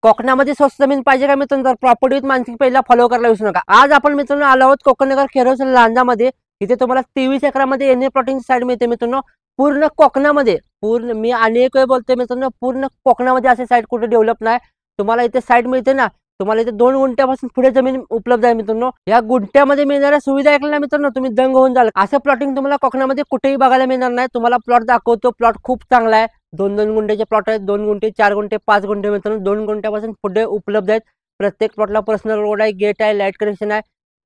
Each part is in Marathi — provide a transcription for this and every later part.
कोकणामध्ये स्वस्त जमीन पाहिजे का मित्रांनो, तर प्रॉपर्टी विथ मानसिंग पेजला फॉलो करायला विसरू नका। आज आपण मित्रांनो आलो आहोत कोकणनगर खेरोस लांजामध्ये। इथे तुम्हाला 23 एकरामध्ये एनए प्लॉटिंग साईड मिळते मित्रांनो। पूर्ण कोकणामध्ये मी अनेक वेळ बोलतोय मित्रांनो, पूर्ण कोकणामध्ये असे साईट कुठे डेव्हलप नाही। तुम्हाला इथे साईट मिळते ना, तुम्हाला इथे 2 गुंठ्यापासून पुढे जमीन उपलब्ध आहे मित्रांनो। या गुंठ्यामध्ये मिळणाऱ्या सुविधा ऐकल्या मित्रांनो तुम्ही दंग होऊन जाल। असं प्लॉटिंग तुम्हाला कोकणामध्ये कुठेही बघायला मिळणार नाही। तुम्हाला प्लॉट दाखवतो, प्लॉट खूप चांगला आहे। 2-2 गुंठ्याचे प्लॉट आहेत, 2 गुंठे, 4 गुंठे, 5 गुंठे मित्रांनो 2 गुंठ्यापासून पुढे उपलब्ध आहेत। प्रत्येक प्लॉटला पर्सनल रोड आहे, गेट आहे, लाईट कनेक्शन आहे,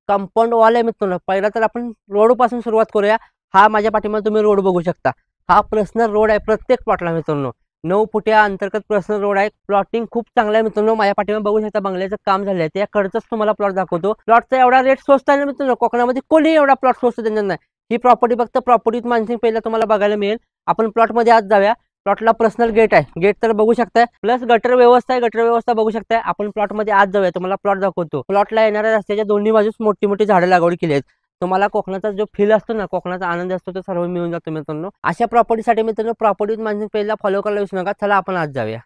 कंपाऊंड वॉल आहे मित्रांनो। पहिला तर आपण रोड पासून सुरुवात करूया। हा माझ्या पाठीमागे तुम्ही रोड बघू शकता, हा पर्सनल रोड आहे प्रत्येक प्लॉटला मित्रांनो। 9 फुट्या अंतर्गत पर्सनल रोड आहे। प्लॉटिंग खूप चांगला आहे मित्रांनो। माझ्या पाठीमागे बघू शकता बंगल्याचं काम झालं आहे, त्याकडचंच तुम्हाला प्लॉट दाखवतो। प्लॉटचा एवढा रेट स्वस्त आहे ना मित्रांनो, कोकणामध्ये कोणी एवढा प्लॉट स्वस्त देणार नाही। ही प्रॉपर्टी फक्त प्रॉपर्टी विथ मानसिंग पेजला तुम्हाला बघायला मिळेल। आपण प्लॉटमध्ये आज जाऊया। प्लॉटला पर्सनल गेट आहे, गेट तर बघू शकताय, प्लस गटर व्यवस्था आहे, गटर व्यवस्था बघू शकताय। आपण प्लॉटमध्ये आज जाऊया, तुम्हाला प्लॉट दाखवतो। प्लॉटला येणाऱ्या रस्त्याच्या दोन्ही बाजूस मोठी मोठी झाडं लागवड केली आहेत। तुम्हाला कोकणाचा जो फील असतो ना, कोकणाचा आनंद असतो, तो सर्व मिळून जातो मित्रांनो। अशा प्रॉपर्टीसाठी मित्रांनो प्रॉपर्टी विथ मानसिंग पेजला फॉलो करायला विसरू नका। चला आपण आज जाऊया।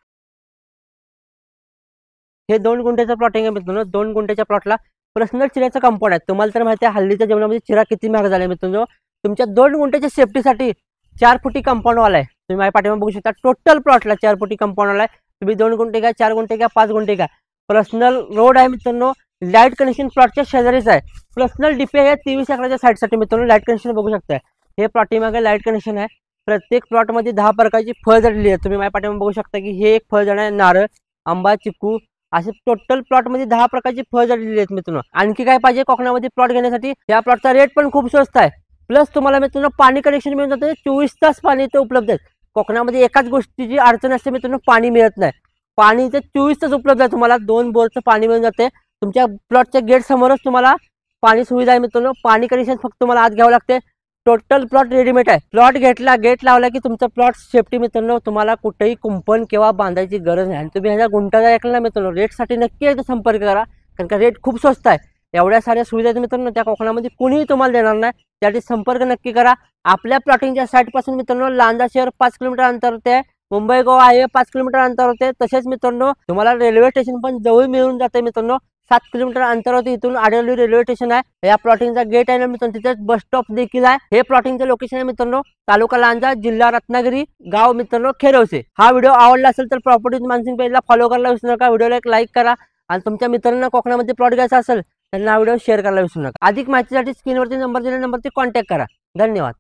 हे 2 गुंठ्याचं प्लॉटिंग आहे मित्रांनो। 2 गुंठ्याच्या प्लॉटला पर्सनल चिऱ्याचं कंपाऊंड आहे। तुम्हाला तर माहिती आहे हल्लीच्या जीवनामध्ये चिरा किती महाग झाला मित्रांनो। तुमच्या 2 गुंठ्याच्या सेफ्टीसाठी 4 फुटी कंपाऊंड वाला आहे। तुम्ही माझ्या पाठीमागे बघू शकता, टोटल प्लॉटला 4 फुटी कंपाऊंड वाला आहे। तुम्ही 2 गुंठे घ्या, 4 गुंठे घ्या, 5 गुंठे घ्या, पर्सनल रोड आहे मित्रांनो। लाईट कनेक्शन प्लॉटच्या शेजारीच आहे। पर्सनल डीपी आहे 23 एकराच्या साईडसाठी मित्रांनो। लाईट कनेक्शन बघू शकता, हे प्लॉटिंग लाईट कनेक्शन आहे। प्रत्येक प्लॉटमध्ये 10 प्रकारची फळ झालेली आहेत। तुम्ही माझ्या पाठीमागे बघू शकता की हे एक फळझाड आहे, नारळ, आंबा, चिकू, असे टोटल प्लॉटमध्ये 10 प्रकारची फळ झालेली आहेत मित्रांनो। आणखी काय पाहिजे कोकणामध्ये प्लॉट घेण्यासाठी? या प्लॉटचा रेट पण खूप स्वस्त आहे। प्लस तुम्हाला मित्रांनो पाणी कनेक्शन मिळून जातं, 24 तास पाणी इथे उपलब्ध आहे। कोकणामध्ये एकाच गोष्टीची अडचण असते मित्रांनो, पाणी मिळत नाही। पाणी इथे 24 तास उपलब्ध आहे। तुम्हाला 2 बोरचं पाणी मिळून जाते। तुमच्या प्लॉटच्या गेट समोरच तुम्हाला पाणी सुविधा आहे मित्रांनो। पाणी कनेक्शन फक्त तुम्हाला आत घ्यावं लागते। टोटल प्लॉट रेडीमेड आहे। प्लॉट घेतला, गेट लावला की तुमचा प्लॉट सेफ्टी मित्रांनो। तुम्हाला कुठेही कुंपण किंवा बांधायची गरज नाही। आणि तुम्ही ह्याचा गुंठा ऐकला मित्रांनो, रेटसाठी नक्की एकदा संपर्क करा, कारण का रेट खूप स्वस्त आहे। एवढ्या साऱ्या सुविधा आहेत मित्रांनो, त्या कोकणामध्ये कुणीही तुम्हाला देणार नाही। त्यासाठी संपर्क नक्की करा। आपल्या प्लॉटिंगच्या साईटपासून मित्रांनो लांजा शहर 5 किलोमीटर अंतरावरती आहे। मुंबई गोवा हायवे 5 किलोमीटर अंतरावरती आहे। तसेच मित्रांनो तुम्हाला रेल्वे स्टेशन पण जवळ मिळून जाते मित्रांनो। 7 किलोमीटर अंतरावरती इथून आडवली रेल्वे स्टेशन आहे। या प्लॉटिंगचा गेट आहे ना मित्रांनो, तिथेच बस स्टॉप देखील आहे। हे प्लॉटिंगचं लोकेशन आहे मित्रांनो, तालुका लांजा, जिल्हा रत्नागिरी, गाव मित्रांनो खेरवसे। हा व्हिडिओ आवडला असेल तर प्रॉपर्टी मानसिंग पेजला फॉलो करायला विसरू नका। व्हिडिओला एक लाईक करा आणि तुमच्या मित्रांना कोकणामध्ये प्लॉट घ्यायचा असेल त्यांना हा व्हिडिओ शेअर करायला विसरू नका। अधिक माहितीसाठी स्क्रीनवरती नंबर दिलेल्या नंबरवरती कॉन्टॅक्ट करा। धन्यवाद।